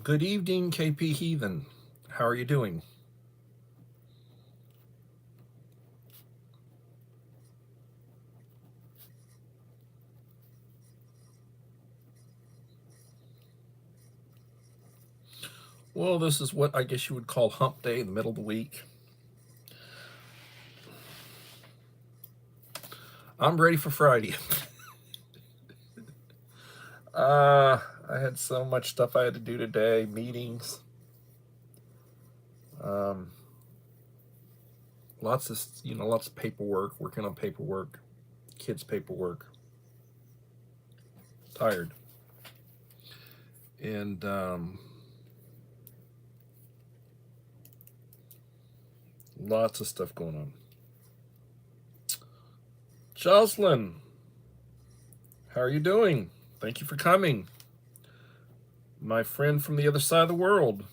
Good evening, KP Heathen. How are you doing? Well, this is what I guess you would call hump day in the middle of the week. I'm ready for Friday. I had so much stuff I had to do today, meetings. Um, lots of paperwork, working on paperwork, kids' paperwork. Tired. And lots of stuff going on. Jocelyn, how are you doing? Thank you for coming. My friend from the other side of the world.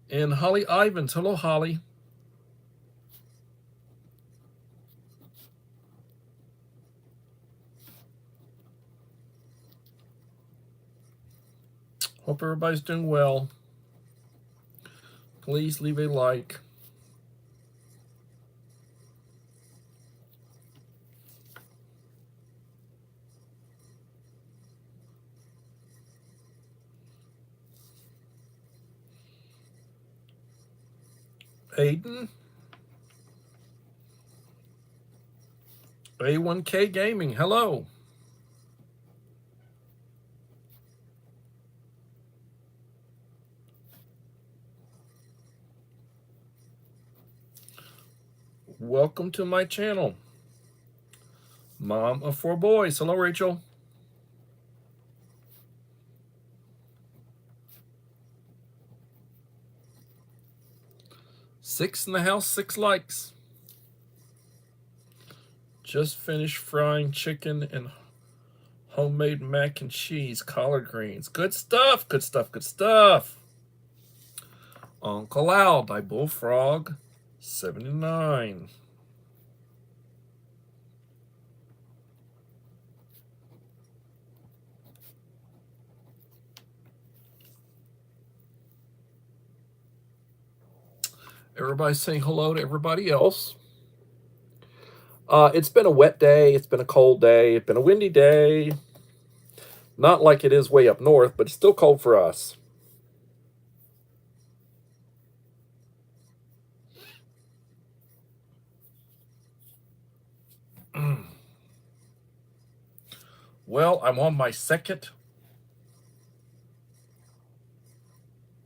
And Holly Ivans. Hello, Holly. Hope everybody's doing well. Please leave a like. Aiden. A1K Gaming. Hello. Welcome to my channel. Mom of 4 boys. Hello, Rachel. Six in the house, 6 likes. Just finished frying chicken and homemade mac and cheese, collard greens. Good stuff, good stuff, good stuff. Uncle Al, by Bullfrog, 79. Everybody's saying hello to everybody else. It's been a wet day. It's been a cold day. It's been a windy day. Not like it is way up north, but it's still cold for us. Well, I'm on my second.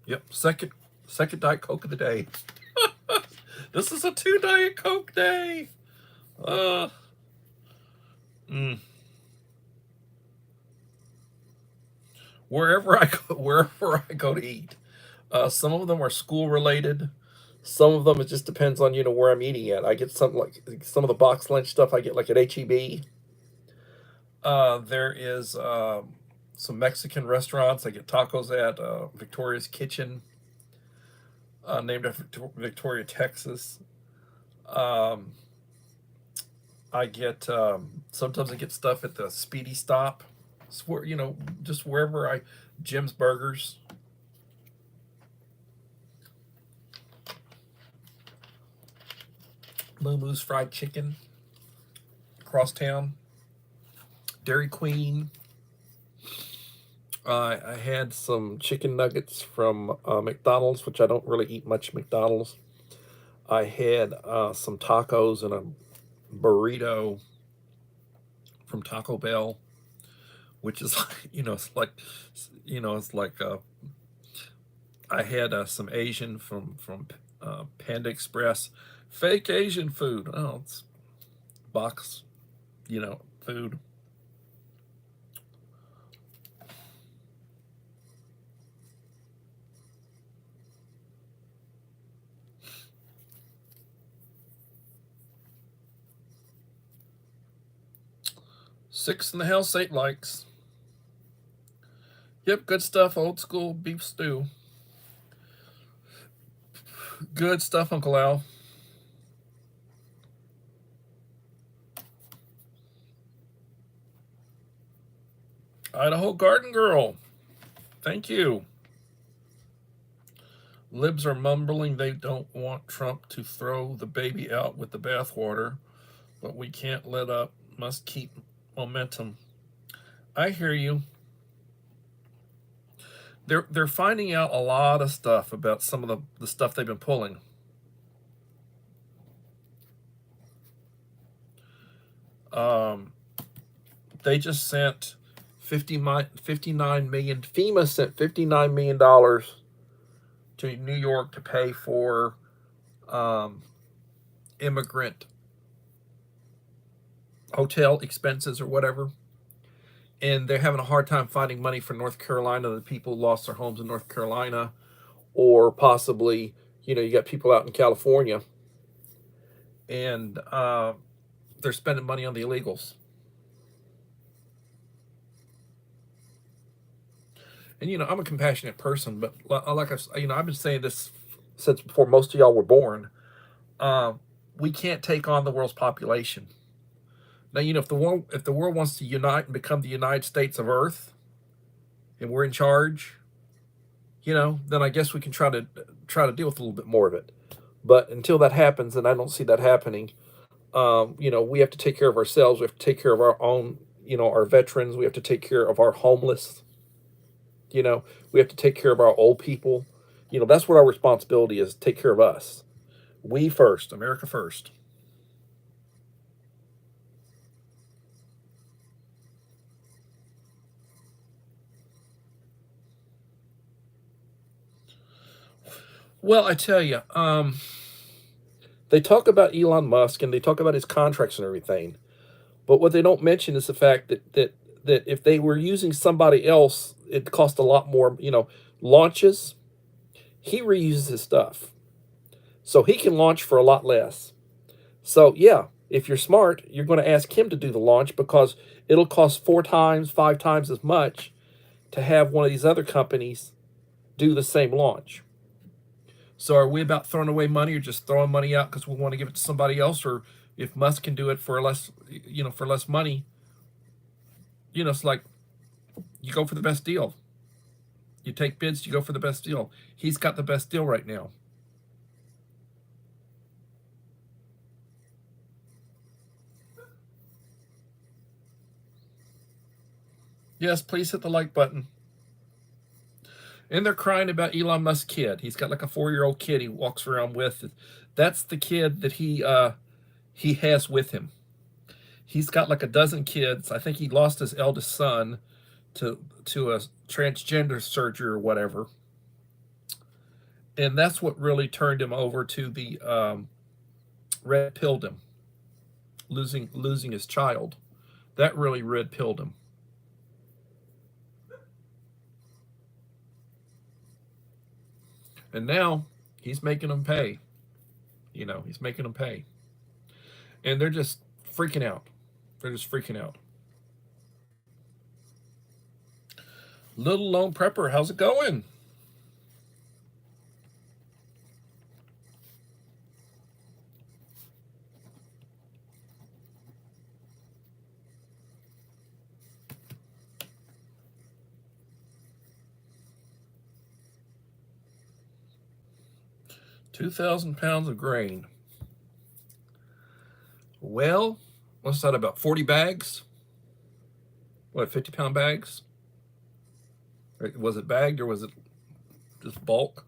Yep, second Diet Coke of the day. This is a 2 Diet Coke day. Uh, mm. Wherever I go to eat. Some of them are school related. Some of them it just depends on where I'm eating at. I get something like some of the box lunch stuff I get like at HEB. There is some Mexican restaurants. I get tacos at Victoria's Kitchen, named after Victoria, Texas. Um, I get sometimes I get stuff at the Speedy Stop. Just wherever Jim's Burgers. Moomoo's Fried Chicken, Crosstown, Dairy Queen. I had some chicken nuggets from McDonald's, which I don't really eat much McDonald's. I had some tacos and a burrito from Taco Bell, which is it's like I had some Asian from Panda Express, fake Asian food. Oh, it's box, food. Six in the house, 8 likes. Yep, good stuff. Old school beef stew. Good stuff, Uncle Al. Idaho Garden Girl, thank you. Libs are mumbling they don't want Trump to throw the baby out with the bathwater, but we can't let up. Must keep momentum. I hear you. They're finding out a lot of stuff about some of the stuff they've been pulling. They just sent 59 million. FEMA sent $59 million to New York to pay for immigrant hotel expenses or whatever. And they're having a hard time finding money for North Carolina. The people lost their homes in North Carolina, or possibly, you got people out in California, and they're spending money on the illegals. And I'm a compassionate person, but like I've been saying this since before most of y'all were born. We can't take on the world's population. Now, if the world wants to unite and become the United States of Earth, and we're in charge, then I guess we can try to deal with a little bit more of it. But until that happens, and I don't see that happening, we have to take care of ourselves. We have to take care of our own, our veterans. We have to take care of our homeless. We have to take care of our old people. That's what our responsibility is. Take care of us. We first, America first. Well, I tell you, they talk about Elon Musk and they talk about his contracts and everything, but what they don't mention is the fact that if they were using somebody else, it cost a lot more. Launches. He reuses his stuff, so he can launch for a lot less. So yeah, if you're smart, you're going to ask him to do the launch because it'll cost 4 times, 5 times as much to have one of these other companies do the same launch. So are we about throwing away money or just throwing money out because we want to give it to somebody else? Or if Musk can do it for less, for less money, it's like you go for the best deal. You take bids, you go for the best deal. He's got the best deal right now. Yes, please hit the like button. And they're crying about Elon Musk's kid. He's got like a 4-year-old kid he walks around with. That's the kid that he has with him. He's got like a dozen kids. I think he lost his eldest son to a transgender surgery or whatever. And that's what really turned him over to the red pilled him, losing his child. That really red pilled him. And now he's making them pay. He's making them pay. And they're just freaking out. They're just freaking out. Little Lone Prepper, how's it going? £2,000 of grain. Well, what's that, about 40 bags? What, 50-pound bags? Or was it bagged or was it just bulk?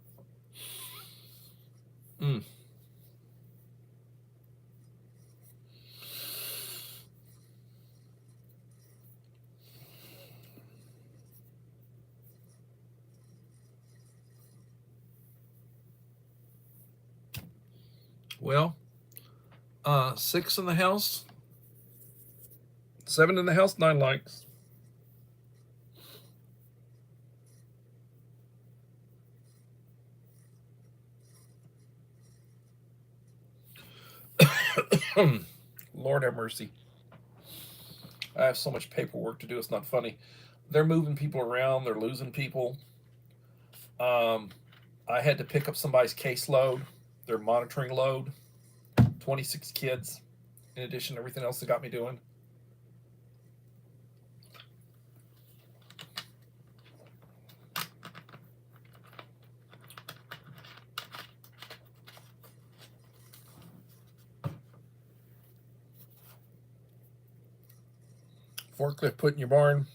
Well, 6 in the house, 7 in the house, 9 likes. Lord have mercy. I have so much paperwork to do, it's not funny. They're moving people around, they're losing people. I had to pick up somebody's caseload, their monitoring load. 26 kids, in addition to everything else they got me doing. Forklift put in your barn.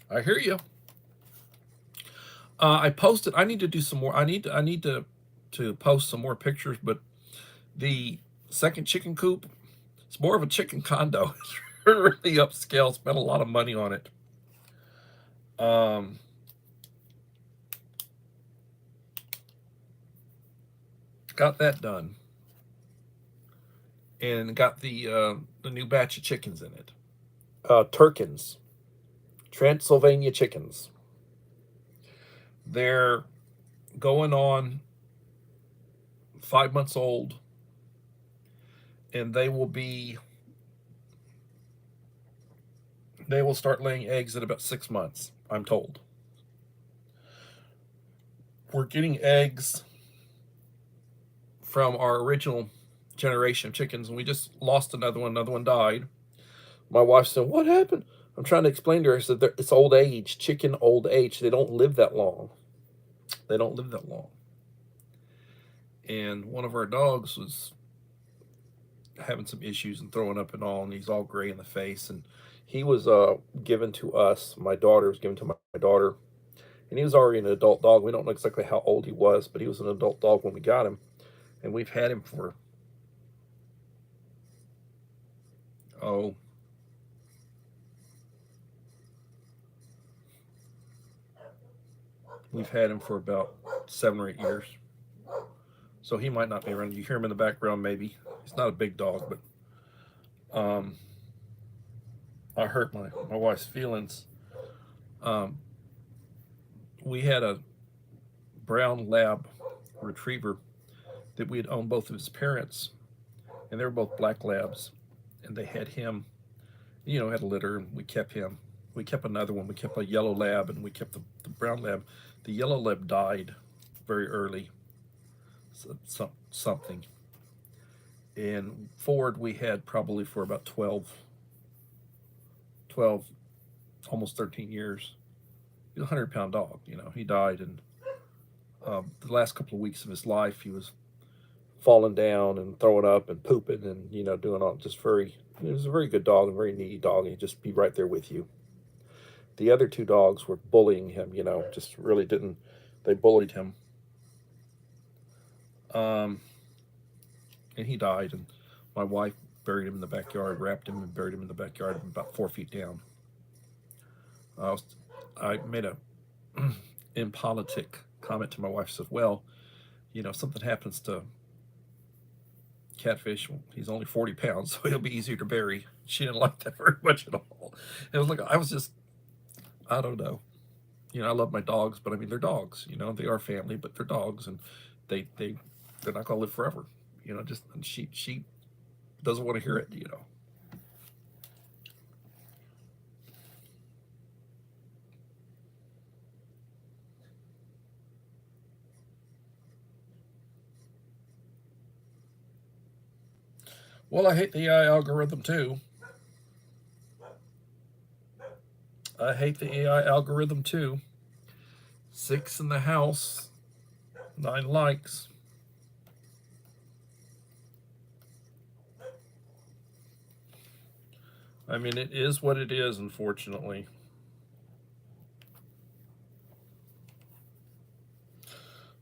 I hear you. I posted. I need to do some more. I need to post some more pictures. But the second chicken coop, it's more of a chicken condo. It's really upscale. Spent a lot of money on it. Got that done, and got the new batch of chickens in it. Turkins, Transylvania chickens. They're going on 5 months old, and they will start laying eggs at about 6 months, I'm told. We're getting eggs from our original generation of chickens, and we just lost another one. Another one died. My wife said, "What happened?" I'm trying to explain to her. I said, "It's old age, chicken old age. They don't live that long. They don't live that long." And one of our dogs was having some issues and throwing up and all, and he's all gray in the face. And he was given to us. My daughter was given to my daughter, and he was already an adult dog. We don't know exactly how old he was, but he was an adult dog when we got him, and we've had him for we've had him for about 7 or 8 years. So he might not be around. You hear him in the background, maybe. He's not a big dog, but I hurt my wife's feelings. We had a brown lab retriever that we had owned both of his parents, and they were both black labs, and they had him, had a litter, and we kept him. We kept another one. We kept a yellow lab, and we kept the brown lab. The yellow lab died very early, something. And Ford we had probably for about 12, almost 13 years. He was a 100-pound dog. He died, and the last couple of weeks of his life, he was falling down and throwing up and pooping and doing all just very. He was a very good dog, a very needy dog, and he'd just be right there with you. The other two dogs were bullying him, just really didn't. They bullied him. And he died, and my wife buried him in the backyard, wrapped him and buried him in the backyard about 4 feet down. I made a impolitic comment to my wife. Said, "Well, if something happens to catfish, he's only 40 pounds, so he'll be easier to bury." She didn't like that very much at all. It was like, I don't know. I love my dogs, but I mean, they're dogs. They are family, but they're dogs, and they're not gonna live forever. Just she doesn't want to hear it. Well, I hate the AI algorithm too. I hate the AI algorithm too. 6 in the house, 9 likes. I mean, it is what it is, unfortunately.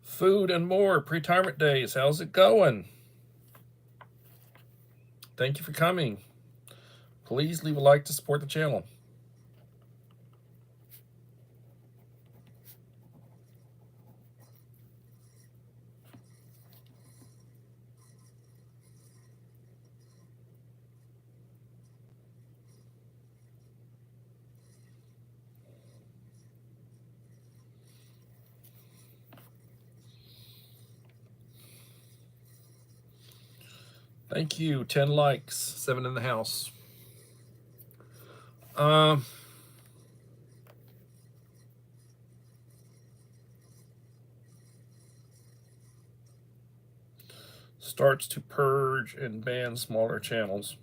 Food and more, pre-retirement days. How's it going? Thank you for coming. Please leave a like to support the channel. Thank you. 10 likes, 7 in the house. Starts to purge and ban smaller channels.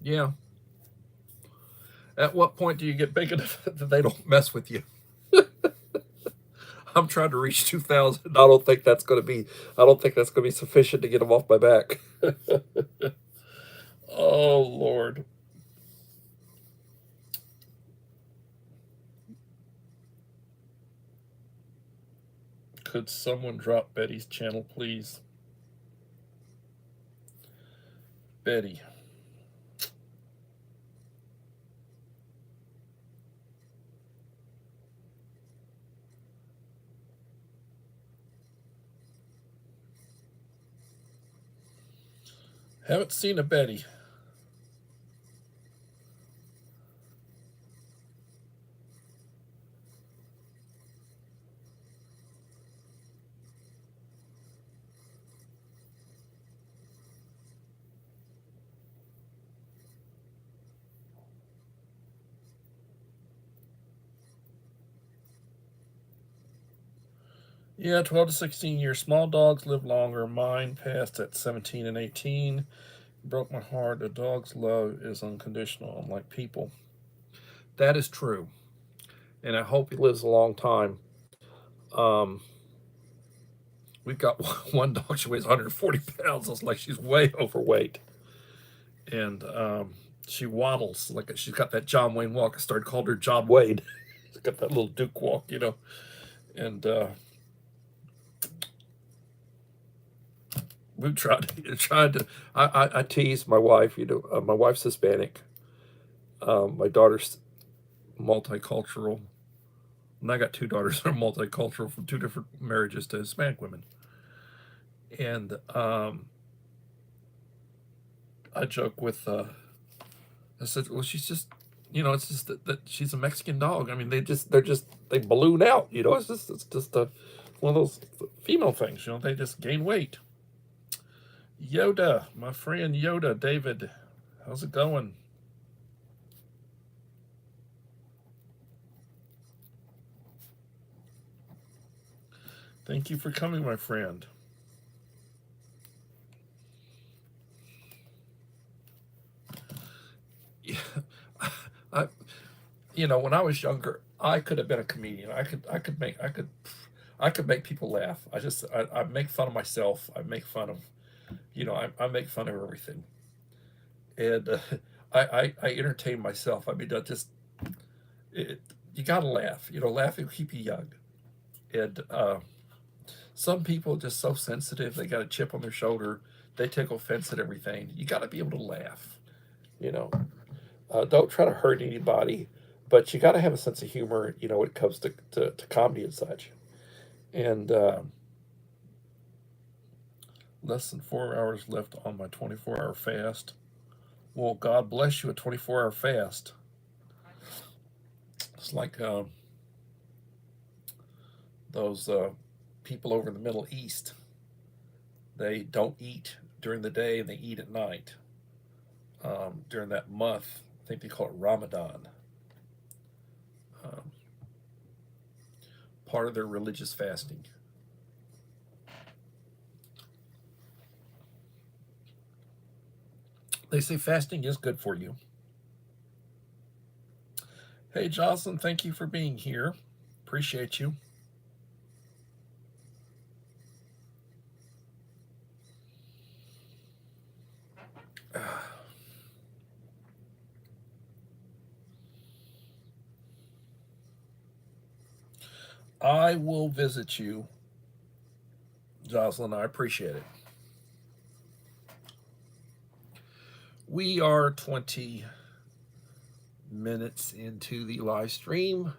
Yeah. At what point do you get big enough that they don't mess with you? I'm trying to reach 2,000. I don't think that's going to be sufficient to get them off my back. Oh, Lord. Could someone drop Betty's channel, please? Betty. Haven't seen a Betty. Yeah, 12 to 16 years. Small dogs live longer. Mine passed at 17 and 18. Broke my heart. A dog's love is unconditional, unlike people. That is true. And I hope he lives a long time. Um, we've got one dog, she weighs 140 pounds. It's like she's way overweight. And she waddles like she's got that John Wayne walk. I started calling her John Wayne. She's got that little Duke walk, you know. And we've tried to. I tease my wife. You know, my wife's Hispanic. My daughter's multicultural, and I got two daughters that are multicultural from two different marriages to Hispanic women. And I joke with. I said, well, she's just. You know, it's just that she's a Mexican dog. I mean, they balloon out. You know, it's just one of those female things. You know, they just gain weight. Yoda, my friend Yoda, David, how's it going? Thank you for coming, my friend. Yeah, I, you know, when I was younger, I could have been a comedian. I could make people laugh. I make fun of myself. I make fun of, you know, I make fun of everything, and I entertain myself. I mean, I just it, you gotta laugh. You know, laughing will keep you young. And some people are just so sensitive. They got a chip on their shoulder. They take offense at everything. You got to be able to laugh. You know, don't try to hurt anybody, but you got to have a sense of humor. You know, when it comes to comedy and such. And less than 4 hours left on my 24-hour fast. Well, God bless you, a 24-hour fast. It's like those people over in the Middle East. They don't eat during the day and they eat at night. During that month, I think they call it Ramadan. Um, Part of their religious fasting. They say fasting is good for you. Hey, Jocelyn, thank you for being here. Appreciate you. I will visit you, Jocelyn. I appreciate it. We are 20 minutes into the live stream.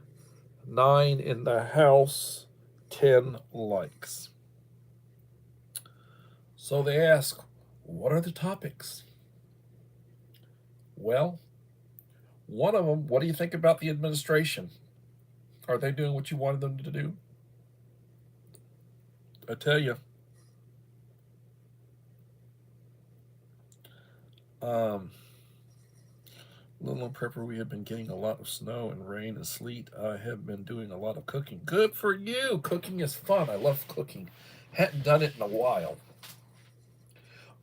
9 in the house, 10 likes. So they ask, what are the topics? Well, one of them, what do you think about the administration? Are they doing what you wanted them to do? I tell you, um, Little Prepper, we have been getting a lot of snow and rain and sleet. I have been doing a lot of cooking. Good for you. Cooking is fun. I love cooking. Hadn't done it in a while.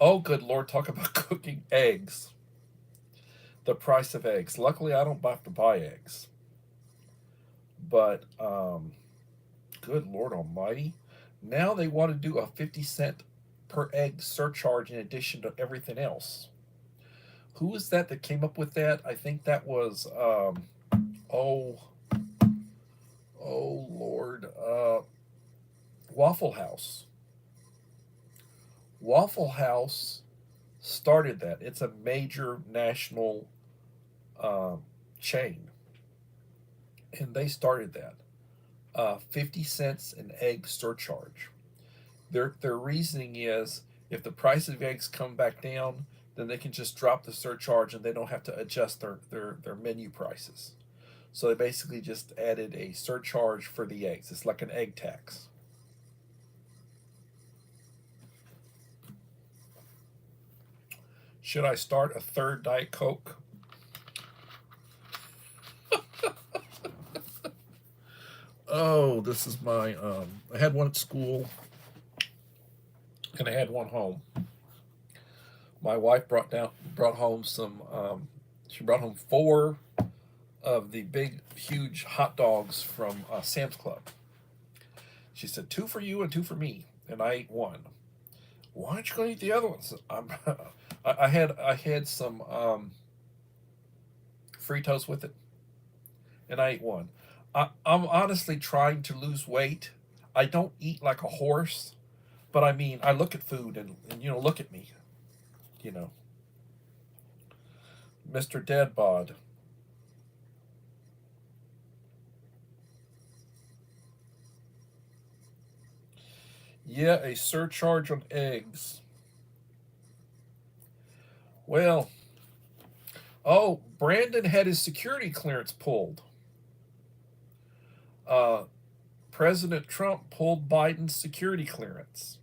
Oh, good Lord, talk about cooking eggs. The price of eggs. Luckily, I don't have to buy eggs. But, good Lord Almighty. Now they want to do a 50 cent per egg surcharge in addition to everything else. Who was that came up with that? I think that was oh oh Lord, Waffle House. Waffle House started that. It's a major national um, chain, and they started that. 50 cents an egg surcharge. Their reasoning is if the price of eggs come back down, then they can just drop the surcharge and they don't have to adjust their menu prices. So they basically just added a surcharge for the eggs. It's like an egg tax. Should I start a third Diet Coke? Oh, this is my. I had one at school, and I had one home. My wife brought home some. She brought home four of the big, huge hot dogs from Sam's Club. She said two for you and two for me, and I ate one. Why aren't you going to eat the other ones? I had some Fritos with it, and I ate one. I'm honestly trying to lose weight. I don't eat like a horse, but I mean, I look at food and look at me, you know, Mr. Deadbod. Yeah, a surcharge on eggs. Well, oh, Brandon had his security clearance pulled. Uh, President Trump pulled Biden's security clearance.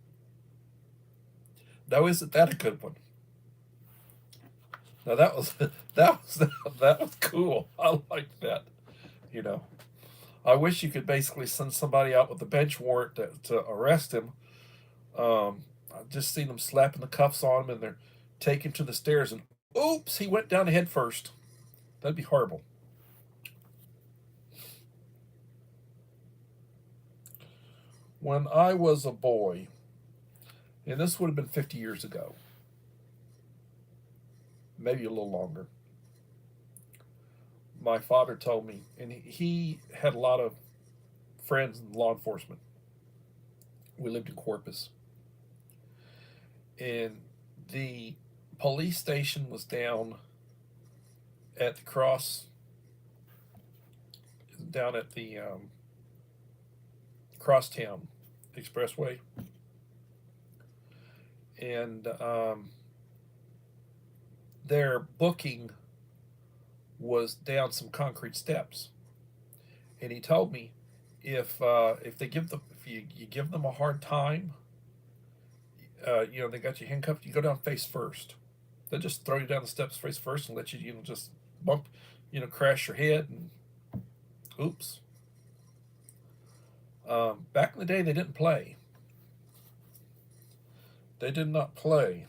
Now, isn't that a good one? Now that was that was cool. I like that. You know, I wish you could basically send somebody out with a bench warrant to arrest him. I've just seen them slapping the cuffs on him and they're taken to the stairs and oops, he went down head first. That'd be horrible. When I was a boy, and this would have been 50 years ago, maybe a little longer, my father told me, and he had a lot of friends in law enforcement. We lived in Corpus, and the police station was down at the down at the crosstown expressway, and their booking was down some concrete steps. And he told me if you give them a hard time, they got you handcuffed. You go down face first. They just throw you down the steps face first and let you just bump, crash your head and oops. Back in the day, they didn't play. They did not play.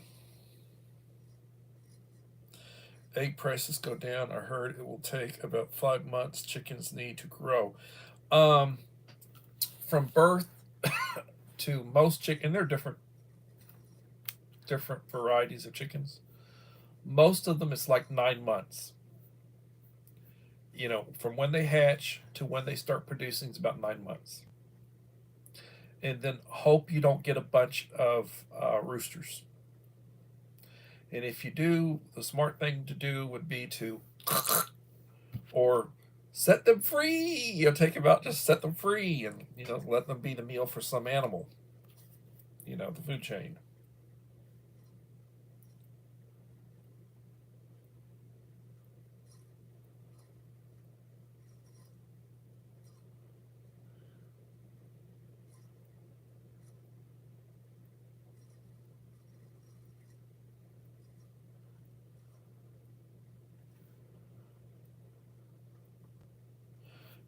Egg prices go down. I heard it will take about 5 months. Chickens need to grow. Um, from birth to most chicken, they're different varieties of chickens. Most of them, it's like 9 months. From when they hatch to when they start producing, it's about 9 months. And then hope you don't get a bunch of roosters. And if you do, the smart thing to do would be to, or set them free. Take them out, just set them free, and let them be the meal for some animal. The food chain.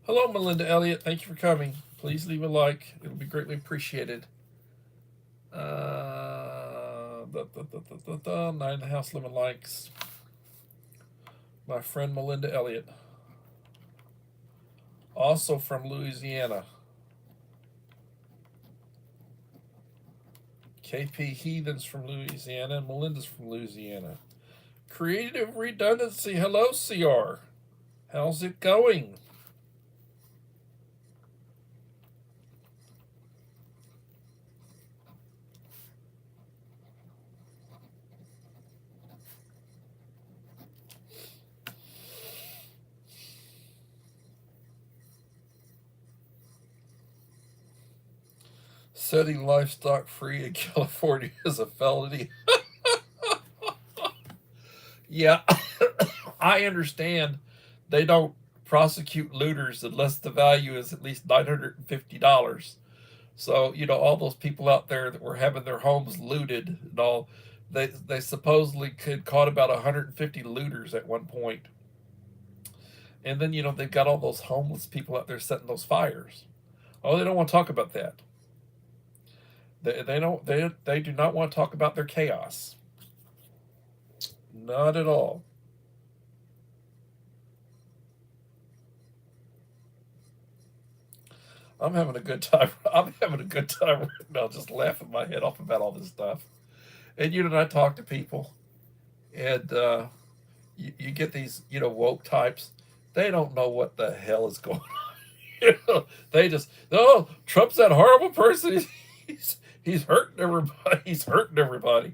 Hello, Melinda Elliott. Thank you for coming. Please leave a like. It'll be greatly appreciated. Nine in the house, 11 likes. My friend Melinda Elliott, also from Louisiana. KP Heathens from Louisiana, and Melinda's from Louisiana. Creative redundancy. Hello, CR. How's it going? Setting livestock free in California is a felony. Yeah, I understand they don't prosecute looters unless the value is at least $950. So, all those people out there that were having their homes looted and all, they supposedly could caught about 150 looters at one point. And then, they've got all those homeless people out there setting those fires. Oh, they don't want to talk about that. They don't they do not want to talk about their chaos. Not at all. I'm having a good time. I'm having a good time right now, just laughing my head off about all this stuff. And I talk to people, and you get these woke types. They don't know what the hell is going on. They just, oh, Trump's that horrible person. He's hurting everybody. He's hurting everybody.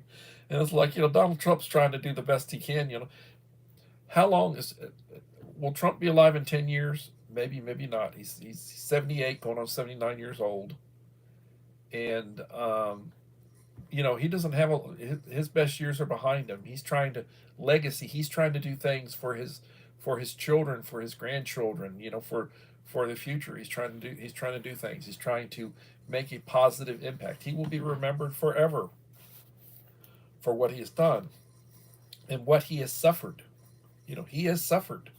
And it's like, Donald Trump's trying to do the best he can. How long will Trump be alive in 10 years? Maybe, maybe not. He's 78, going on 79 years old, and he doesn't have his best years are behind him. He's trying to legacy. He's trying to do things for his children, for his grandchildren. For the future. He's trying to do things. He's trying to make a positive impact. He will be remembered forever for what he has done and what he has suffered. He has suffered.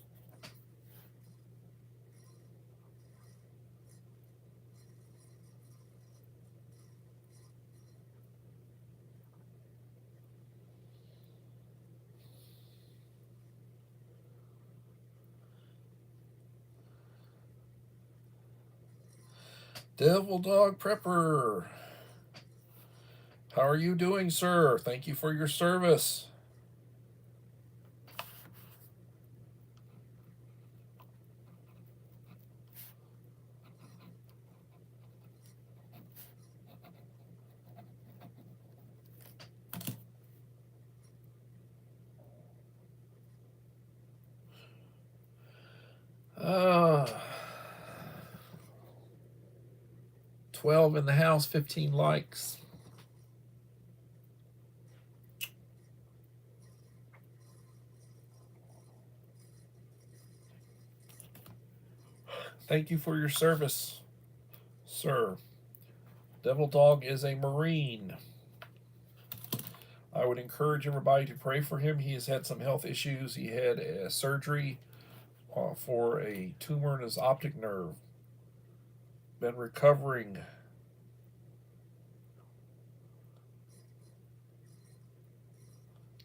Devil Dog Prepper. How are you doing, sir? Thank you for your service. Uh, 12 in the house, 15 likes. Thank you for your service, sir. Devil Dog is a Marine. I would encourage everybody to pray for him. He has had some health issues. He had a surgery for a tumor in his optic nerve. Been recovering.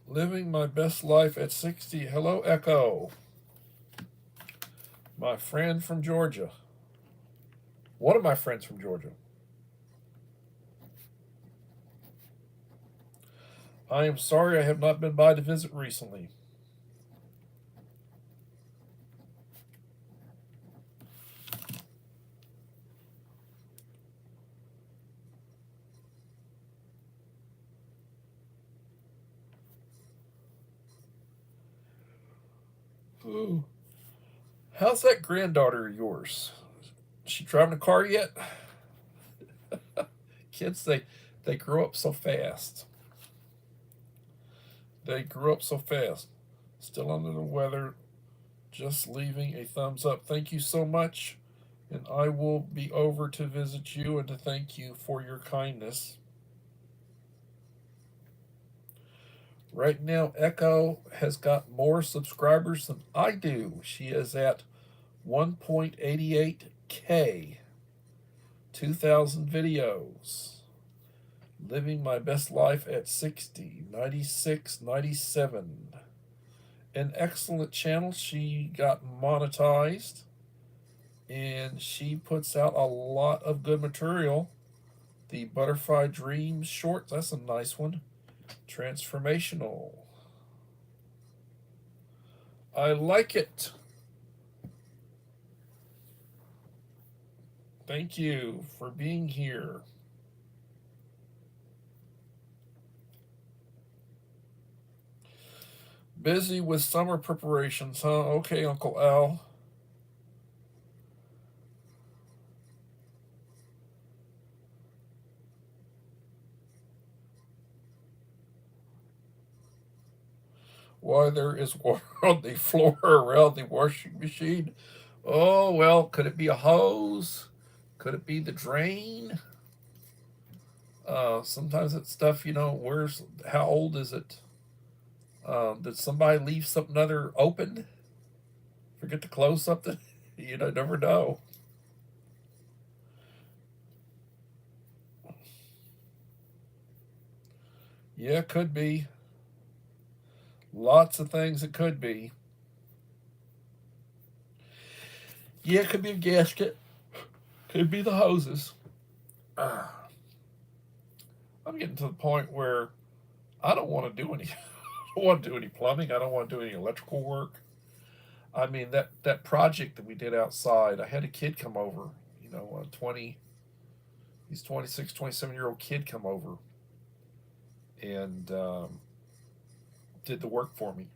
Living my best life at 60. Hello, Echo. My friend from Georgia. One of my friends from Georgia. I am sorry I have not been by to visit recently. Ooh. How's that granddaughter of yours? Is she driving a car yet? Kids, they grow up so fast. They grew up so fast. Still under the weather. Just leaving a thumbs up. Thank you so much. And I will be over to visit you and to thank you for your kindness. Right now, Echo has got more subscribers than I do. She is at 1.88K. 2,000 videos. Living my best life at 60, 96, 97. An excellent channel. She got monetized. And she puts out a lot of good material. The Butterfly Dreams shorts, that's a nice one. Transformational. I like it. Thank you for being here. Busy with summer preparations, huh? Okay, Uncle Al. Why there is water on the floor around the washing machine? Oh, well, could it be a hose? Could it be the drain? Sometimes it's stuff, how old is it? Did somebody leave something other open? Forget to close something? Never know. Yeah, could be. Lots of things it could be. Yeah, it could be a gasket. Could be the hoses. Uh, I'm getting to the point where I don't want to do any. I don't want to do any plumbing. I don't want to do any electrical work. I mean that project that we did outside. I had a kid come over. 20. He's 26, 27-year-old kid come over and did the work for me.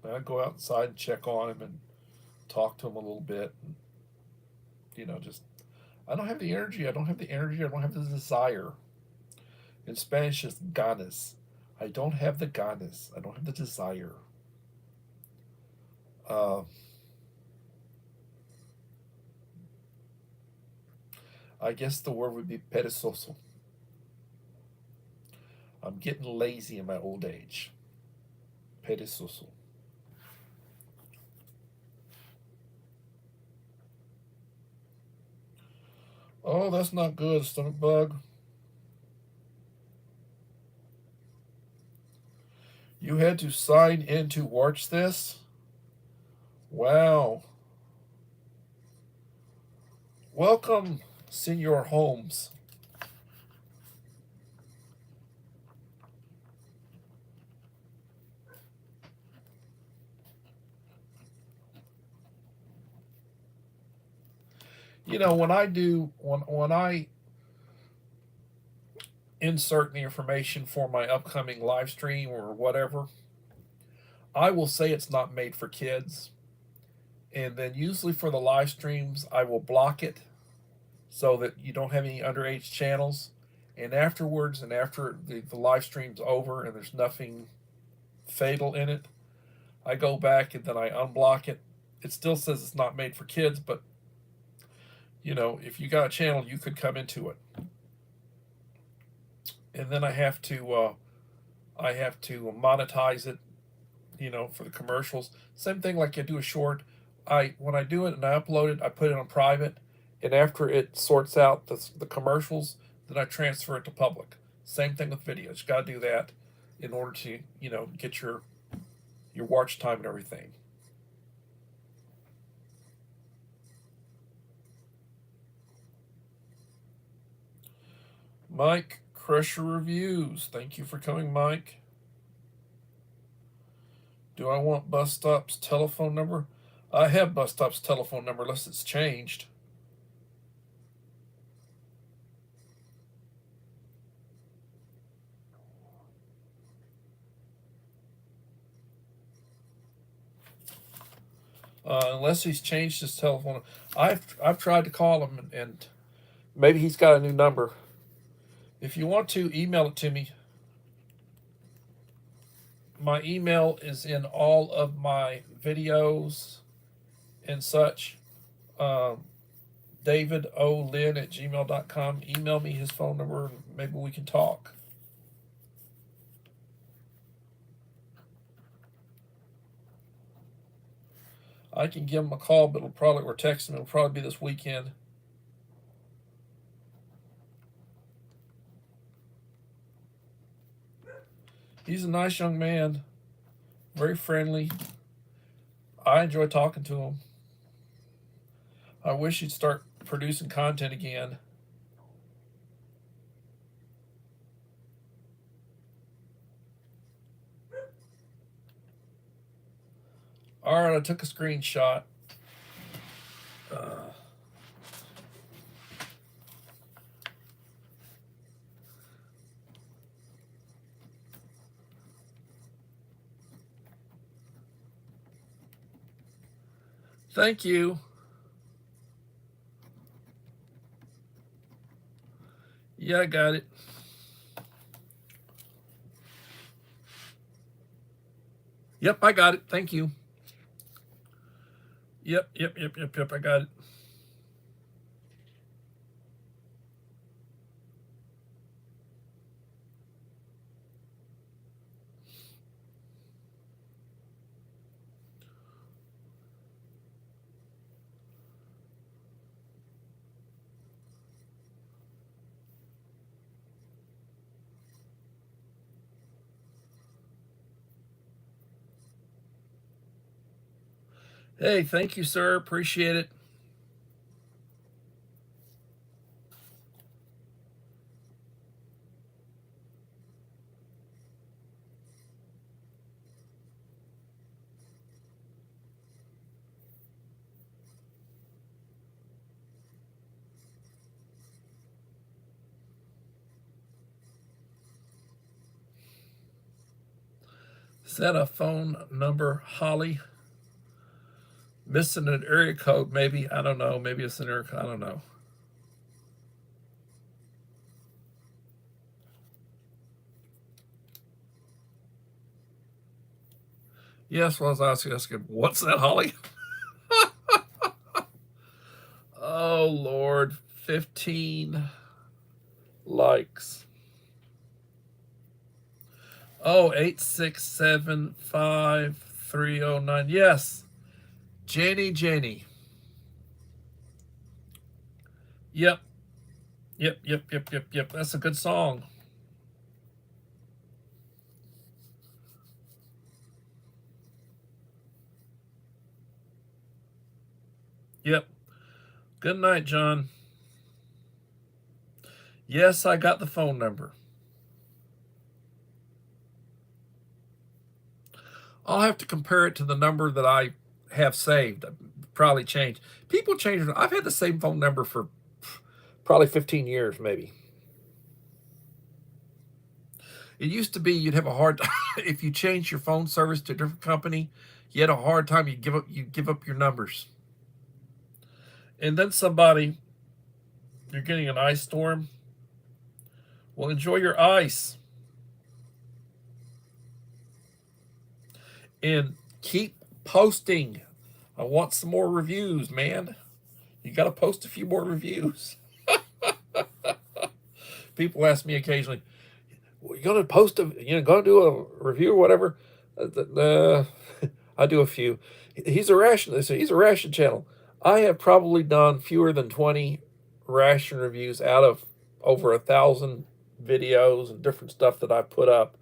I'd go outside and check on him and talk to him a little bit. And, just I don't have the energy. I don't have the energy. I don't have the desire. In Spanish, it's ganas. I don't have the ganas. I don't have the desire. Uh, I guess the word would be perezoso. I'm getting lazy in my old age. Perezoso. Oh, that's not good, stomach bug. You had to sign in to watch this? Wow. Welcome, Senor Holmes. When I insert the information for my upcoming live stream or whatever, I will say it's not made for kids. And then usually for the live streams, I will block it so that you don't have any underage channels. And afterwards, and after the live stream's over and there's nothing fatal in it, I go back and then I unblock it. It still says it's not made for kids, but if you got a channel, you could come into it. And then I have to monetize it, for the commercials. Same thing like I do a short. When I do it and I upload it, I put it on private, and after it sorts out the commercials, then I transfer it to public. Same thing with videos. You got to do that in order to get your watch time and everything. Mike Crusher Reviews. Thank you for coming, Mike. Do I want Bus Stop's telephone number? I have Bus Stop's telephone number unless it's changed. Unless he's changed his telephone. I've tried to call him and maybe he's got a new number. If you want to email it to me, my email is in all of my videos and such. DavidOLynn@gmail.com. Email me his phone number and maybe we can talk. I can give him a call, but or text him. It'll probably be this weekend. He's a nice young man, very friendly. I enjoy talking to him. I wish he'd start producing content again. All right, I took a screenshot. Thank you. Yeah, I got it. Yep, I got it. Thank you. Yep. I got it. Hey, thank you, sir. Appreciate it. Is that a phone number, Holly? Missing an area code, maybe. I don't know. Maybe it's an area code. I don't know. Yes, well, I was asking, what's that, Holly? Oh, Lord. 15 likes. Oh, 8675309. Yes. Jenny. Yep. That's a good song. Yep. Good night, John. Yes, I got the phone number. I'll have to compare it to the number that I have saved. Probably changed. People change it. I've had the same phone number for probably 15 years, maybe. It used to be you'd have a hard time if you changed your phone service to a different company. You had a hard time. You give up your numbers, and then somebody, you're getting an ice storm. Well, enjoy your ice and keep posting. I want some more reviews, man. You got to post a few more reviews. People ask me occasionally, well, "You gonna post a, gonna do a review or whatever?" I do a few. He's a ration. They say he's a ration channel. I have probably done fewer than 20 ration reviews out of over 1,000 videos and different stuff that I put up.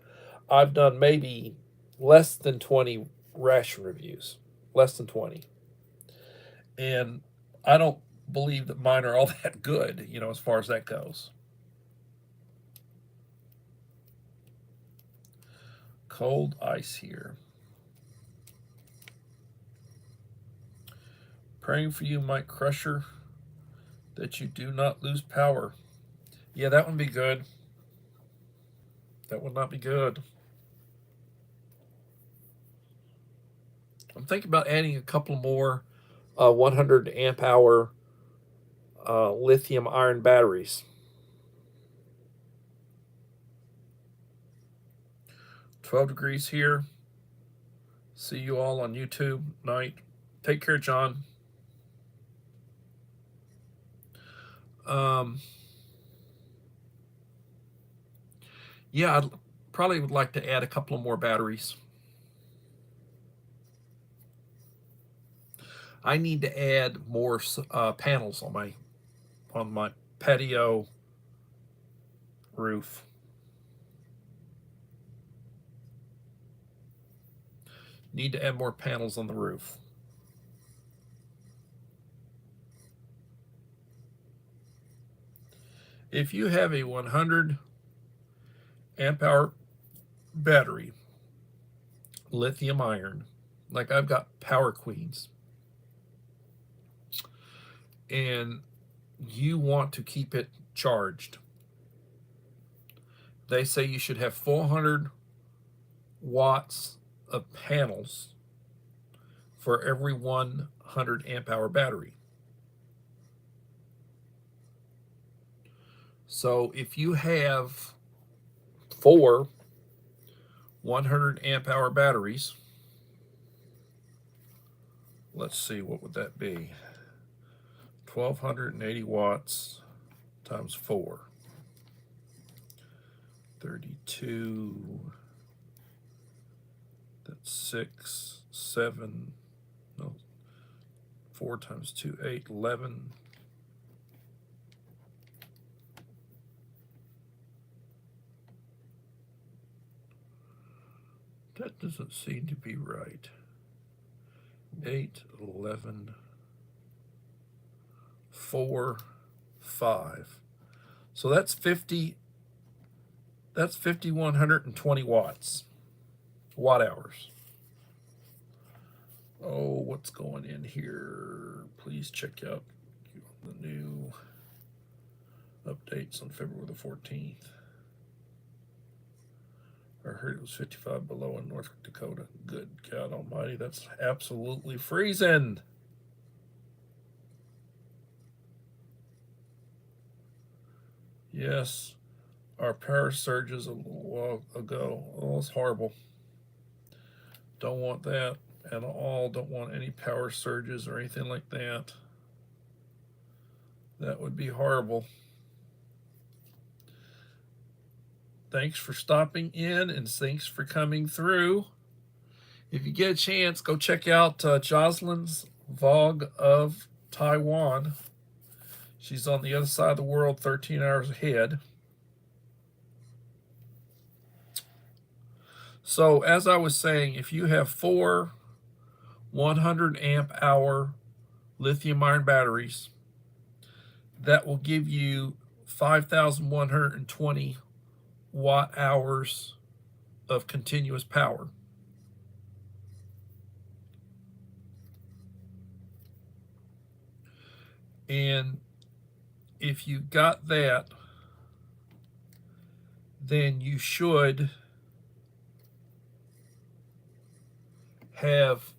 I've done maybe less than 20 ration reviews, less than 20, and I don't believe that mine are all that good, as far as that goes. Cold ice here. Praying for you, Mike Crusher, that you do not lose power. Yeah, that would be good. That would not be good. I'm thinking about adding a couple more 100 amp hour lithium iron batteries. 12 degrees here. See you all on YouTube night. Take care, John. Yeah, I probably would like to add a couple of more batteries. I need to add more panels on my patio roof. Need to add more panels on the roof. If you have a 100 amp hour battery, lithium iron, Like I've got Power Queens, and you want to keep it charged. They say you should have 400 watts of panels for every 100 amp hour battery. So if you have four 100 amp hour batteries, let's see, what would that be? 1280 watts times 4. 32. That's 6, 7. No. 4 times 2, 8, 11. That doesn't seem to be right. 8, 11, 4, 5. So that's 50. That's 5,120 watts, watt hours. Oh, what's going in here? Please check out the new updates on February the 14th. I heard it was 55 below in North Dakota. Good God almighty, that's absolutely freezing. Yes, our power surges a little while ago. Oh, it's horrible. Don't want that at all. Don't want any power surges or anything like that. That would be horrible. Thanks for stopping in and thanks for coming through. If you get a chance, go check out Jocelyn's Vlog of Taiwan. She's on the other side of the world, 13 hours ahead. So, as I was saying, if you have four 100 amp hour lithium ion batteries, that will give you 5,120 watt hours of continuous power. And if you got that, then you should have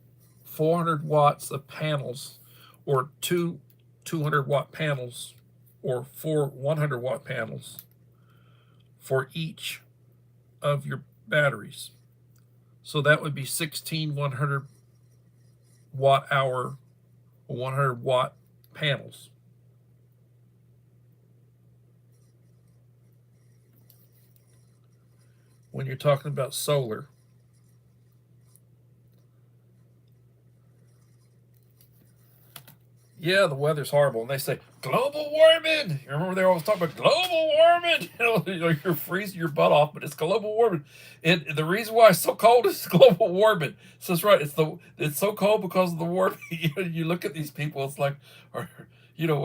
400 watts of panels, or two 200 watt panels, or four 100 watt panels for each of your batteries. So that would be 16 100 watt hour or 100 watt panels. When you're talking about solar. Yeah, the weather's horrible. And they say, global warming. You remember they always talk about global warming? You're freezing your butt off, but it's global warming. And the reason why it's so cold is global warming. So it's right. It's so cold because of the warming. You look at these people, it's like, what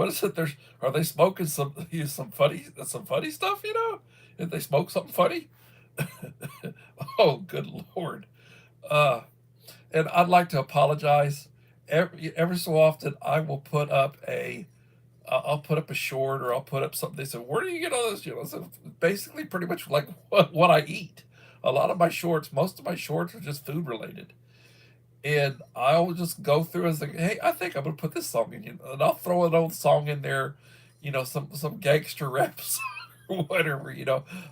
is it? Are they smoking some funny stuff, If they smoke something funny? Oh, good Lord. And I'd like to apologize. Every so often, I will put up I'll put up a short, or I'll put up something. They say, "Where do you get all this?" So basically, pretty much like what I eat. A lot of my shorts, most of my shorts are just food related, and I'll just go through and say, "Hey, I think I'm gonna put this song in," and I'll throw an old song in there, some gangster raps or whatever.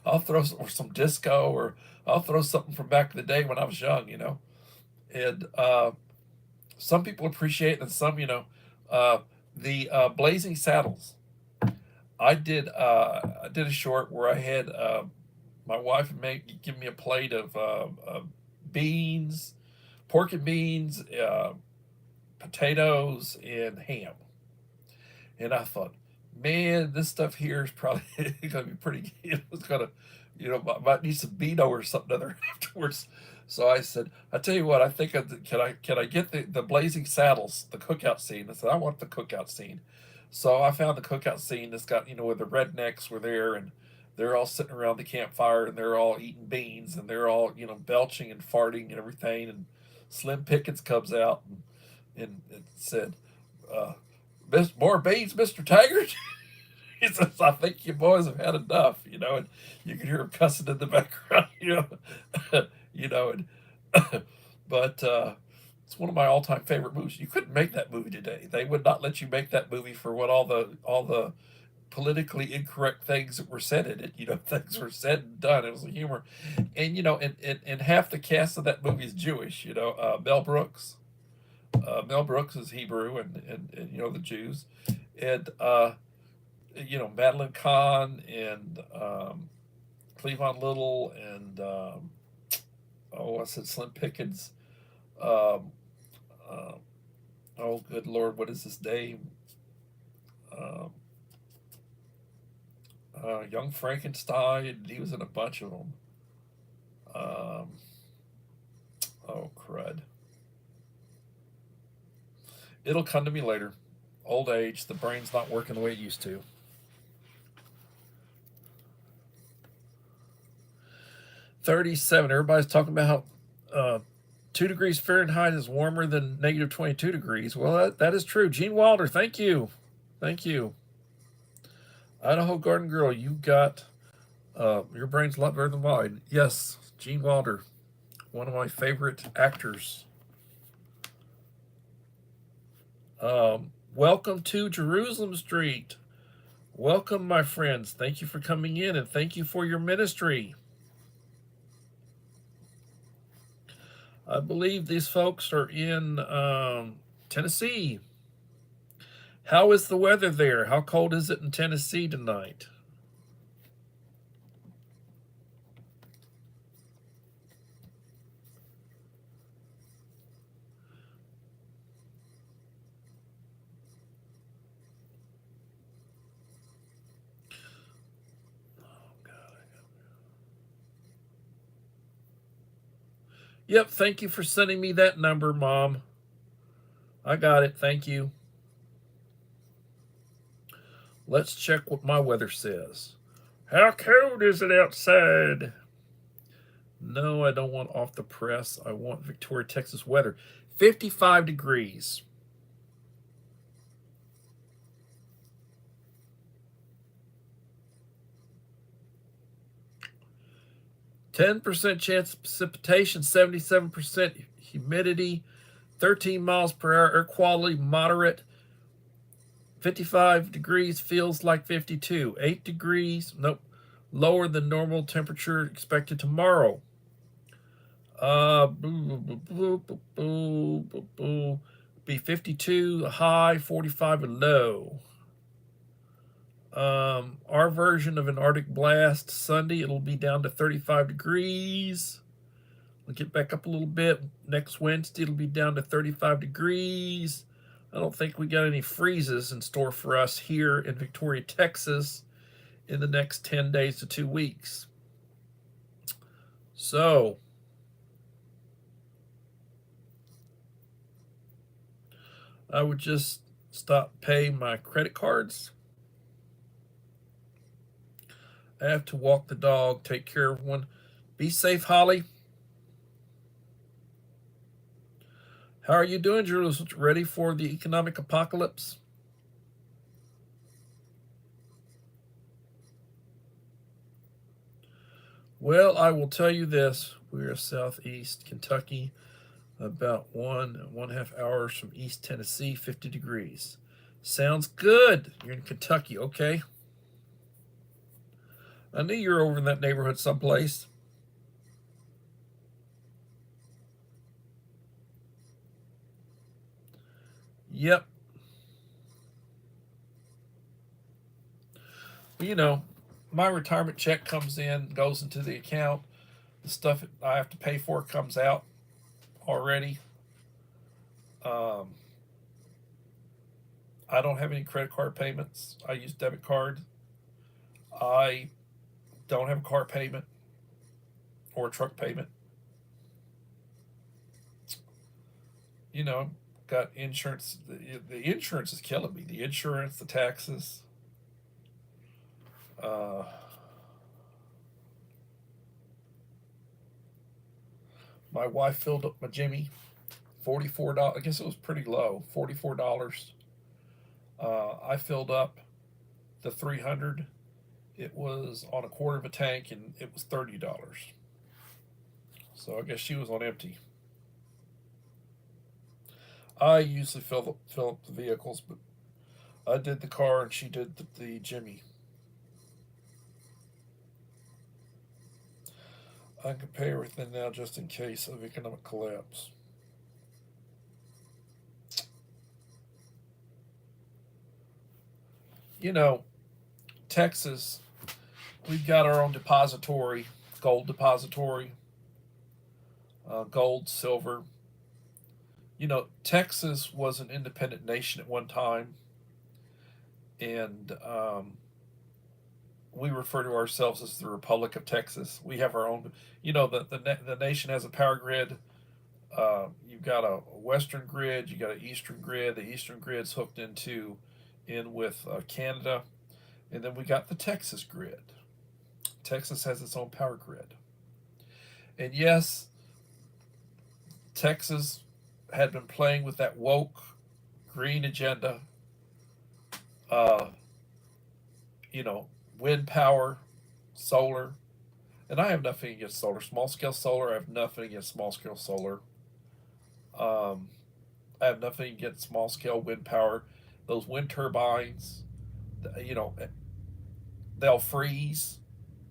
I'll throw some disco, or I'll throw something from back in the day when I was young. And some people appreciate it, and some, the Blazing Saddles. I did a short where I had my wife give me a plate of beans, pork and beans, potatoes, and ham, and I thought, man, this stuff here is probably gonna be pretty. It's gonna, might need some Beano or something other afterwards. So I said, I tell you what, I think can I get the Blazing Saddles, the cookout scene? I said, I want the cookout scene. So I found the cookout scene that's got, where the rednecks were there, and they're all sitting around the campfire, and they're all eating beans, and they're all, belching and farting and everything. And Slim Pickens comes out and said, "More beans, Mr. Taggart." He says, "I think you boys have had enough," and you can hear him cussing in the background, and but it's one of my all-time favorite movies. You couldn't make that movie today. They would not let you make that movie for what all the politically incorrect things that were said in it. Things were said and done. It was a humor, and half the cast of that movie is Jewish. Mel Brooks. Mel Brooks is Hebrew, and the Jews, and Madeline Kahn and Cleavon Little and I said Slim Pickens. Um, uh, oh, good Lord, what is his name? Um, Young Frankenstein. He was in a bunch of them. Um, oh, crud. It'll come to me later. Old age, the brain's not working the way it used to. 37. Everybody's talking about how 2 degrees Fahrenheit is warmer than negative 22 degrees. Well, that is true. Gene Wilder, thank you. Thank you. Idaho Garden Girl, you got your brain's a lot better than mine. Yes, Gene Wilder, one of my favorite actors. Welcome to Jerusalem Street. Welcome, my friends. Thank you for coming in, and thank you for your ministry. I believe these folks are in Tennessee. How is the weather there? How cold is it in Tennessee tonight? Yep, thank you for sending me that number, Mom. I got it, thank you. Let's check what my weather says. How cold is it outside? No, I don't want off the press. I want Victoria, Texas weather. 55 degrees. %10 chance of precipitation, 77% humidity, 13 miles per hour, air quality moderate, 55 degrees feels like 52, 8 degrees, nope, lower than normal temperature expected tomorrow. Be 52 high, 45 low. Our version of an Arctic blast Sunday, it'll be down to 35 degrees. We'll get back up a little bit. Next Wednesday, it'll be down to 35 degrees. I don't think we got any freezes in store for us here in Victoria, Texas in the next 10 days to 2 weeks. So, I would just stop paying my credit cards. I have to walk the dog, take care of one. Be safe, Holly. How are you doing, Jerusalem? Ready for the economic apocalypse? Well, I will tell you this. We're southeast Kentucky, about 1.5 hours from East Tennessee, 50 degrees. Sounds good. You're in Kentucky, okay? I knew you were over in that neighborhood someplace. Yep. My retirement check comes in, goes into the account. The stuff I have to pay for comes out already. I don't have any credit card payments. I use debit card. I don't have a car payment or a truck payment. Got insurance. The insurance is killing me. The insurance, the taxes. My wife filled up my Jimmy. $44. I guess it was pretty low, $44. I filled up the 300. It was on a quarter of a tank, and it was $30. So I guess she was on empty. I usually fill up the vehicles, but I did the car and she did the Jimmy. I can pay everything now just in case of economic collapse. You know, Texas, we've got our own depository, gold depository, gold, silver. You know, Texas was an independent nation at one time, and we refer to ourselves as the Republic of Texas. We have our own. You know, the nation has a power grid. You've got a western grid. You got an eastern grid. The eastern grid's hooked in with Canada, and then we got the Texas grid. Texas has its own power grid, and yes, Texas had been playing with that woke green agenda. Uh, you know, wind power, solar, and I have nothing against solar. Small scale solar, I have nothing against small scale solar. Um, I have nothing against small scale wind power. Those wind turbines, you know, they'll freeze.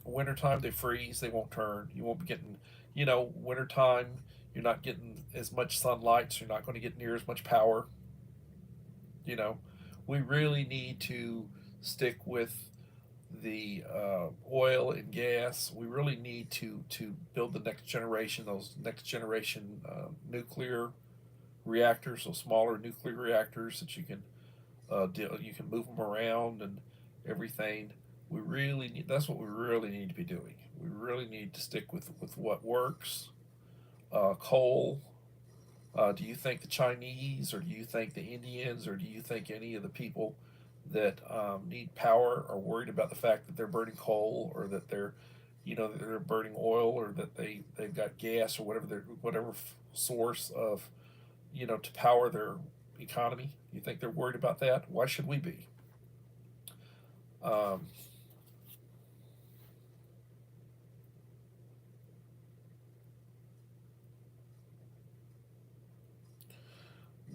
Wintertime, they freeze. They won't turn. You won't be getting, you know, wintertime, you're not getting as much sunlight, so you're not going to get near as much power. You know, we really need to stick with the oil and gas. We really need to build the next generation, those next generation nuclear reactors, those smaller nuclear reactors that you can move them around and everything. We really need. That's what we really need to be doing. We really need to stick with what works. Coal. Do you think the Chinese, or do you think the Indians, or do you think any of the people that need power are worried about the fact that they're burning coal, or that they're burning oil, or that they've got gas, or whatever source of to power their economy? You think they're worried about that? Why should we be? Um,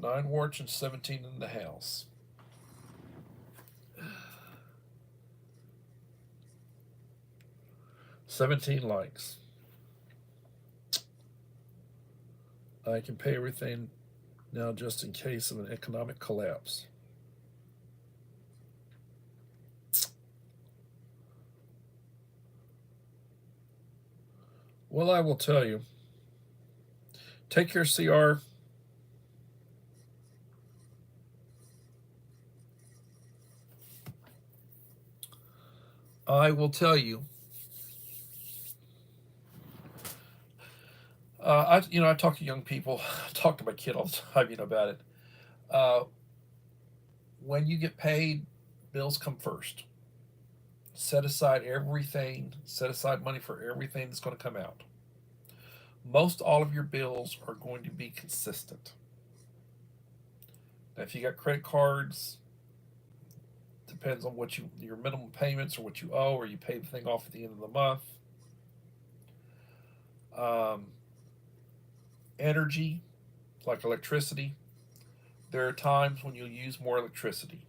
9 warts and 17 in the house. 17 likes. I can pay everything now just in case of an economic collapse. Well, I will tell you. Take your CR. I will tell you. I talk to young people. I talk to my kid all the time, about it. Uh, when you get paid, bills come first. Set aside everything. Set aside money for everything that's going to come out. Most all of your bills are going to be consistent. Now, if you got credit cards, depends on your minimum payments, or what you owe, or you pay the thing off at the end of the month. Um, Energy, like electricity, there are times when you'll use more electricity.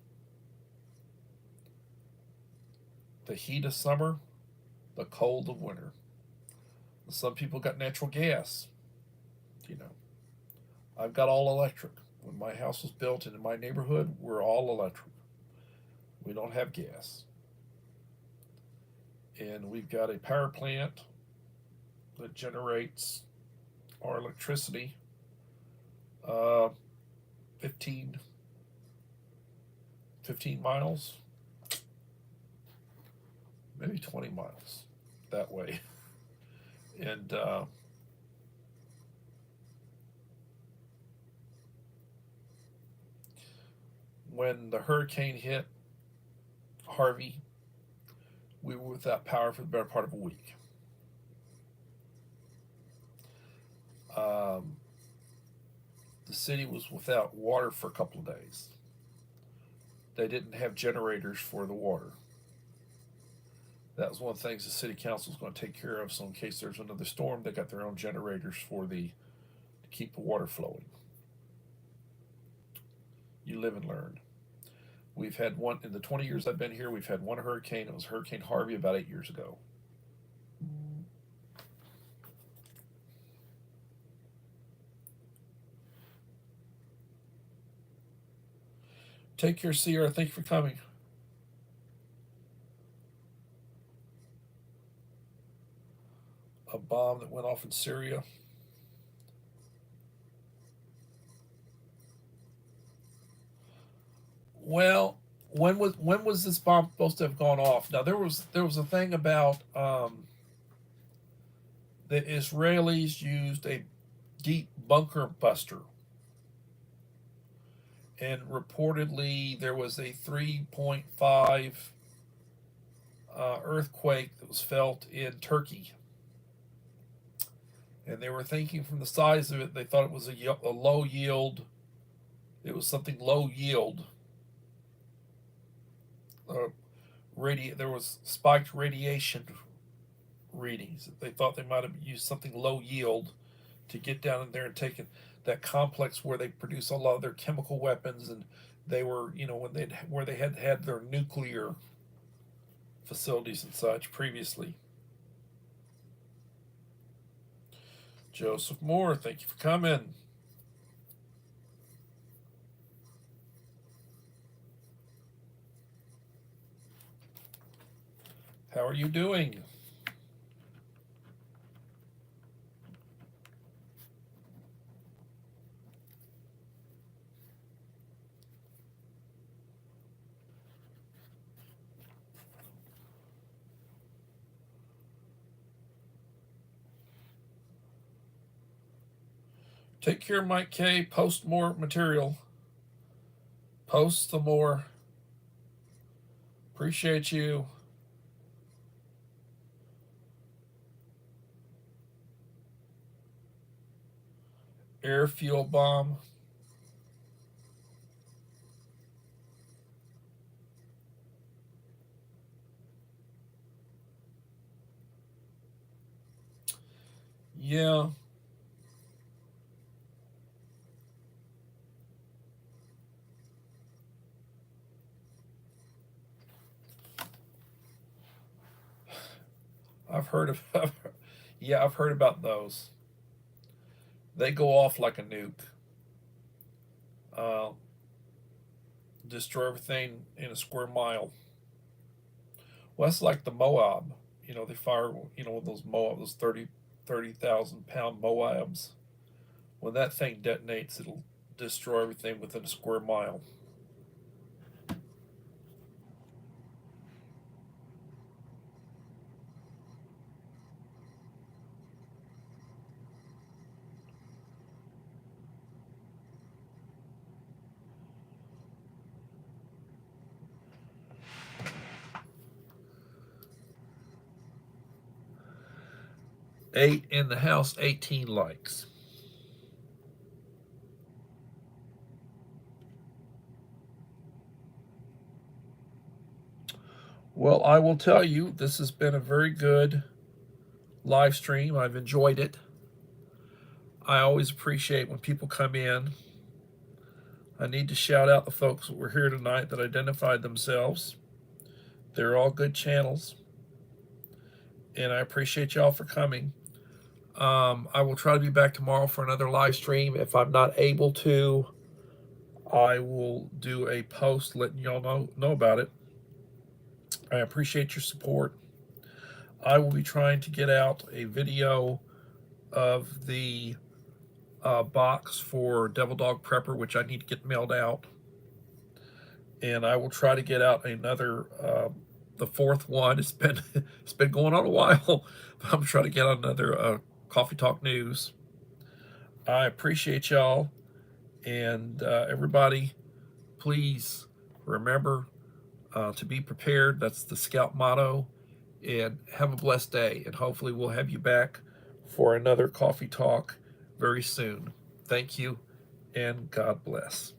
The heat of summer, the cold of winter. Some people got natural gas. You know, I've got all electric. When my house was built and in my neighborhood, we're all electric. We don't have gas. And we've got a power plant that generates our electricity, uh, 15, 15 miles, maybe 20 miles that way. And when the hurricane hit, Harvey, we were without power for the better part of a week. Um, the the city was without water for a couple of days. They didn't have generators for the water. That was one of the things the city council is going to take care of. So in case there's another storm, they got their own generators for to keep the water flowing. You live and learn. We've had one in the 20 years I've been here. We've had one hurricane. It was Hurricane Harvey about 8 years ago. Take care, Sierra. Thank you for coming. A bomb that went off in Syria. Well, when was this bomb supposed to have gone off? Now there was a thing about the Israelis used a deep bunker buster, and reportedly there was a 3.5 earthquake that was felt in Turkey, and they were thinking from the size of it, they thought it was a low yield. It was something low yield. There was spiked radiation readings. They thought they might have used something low yield to get down in there and take it, that complex where they produce a lot of their chemical weapons, and they were, where they had their nuclear facilities and such previously. Joseph Moore, thank you for coming. How are you doing? Take care, Mike K. Post more material. Post some more. Appreciate you. Air fuel bomb. Yeah. I've heard of yeah, I've heard about those. They go off like a nuke. Uh, destroy everything in a square mile. Well, that's like the Moab. They fire, those Moab, those 30,000 pound Moabs. When that thing detonates, it'll destroy everything within a square mile. Eight in the house, 18 likes. Well, I will tell you, this has been a very good live stream. I've enjoyed it. I always appreciate when people come in. I need to shout out the folks that were here tonight that identified themselves. They're all good channels, and I appreciate y'all for coming. I will try to be back tomorrow for another live stream. If I'm not able to, I will do a post letting y'all know about it. I appreciate your support. I will be trying to get out a video of the box for Devil Dog Prepper, which I need to get mailed out. And I will try to get out another, the fourth one. It's been going on a while, but I'm trying to get out another Coffee Talk News. I appreciate y'all, and everybody, please remember to be prepared. That's the Scout motto. And have a blessed day. And hopefully we'll have you back for another Coffee Talk very soon. Thank you, and God bless.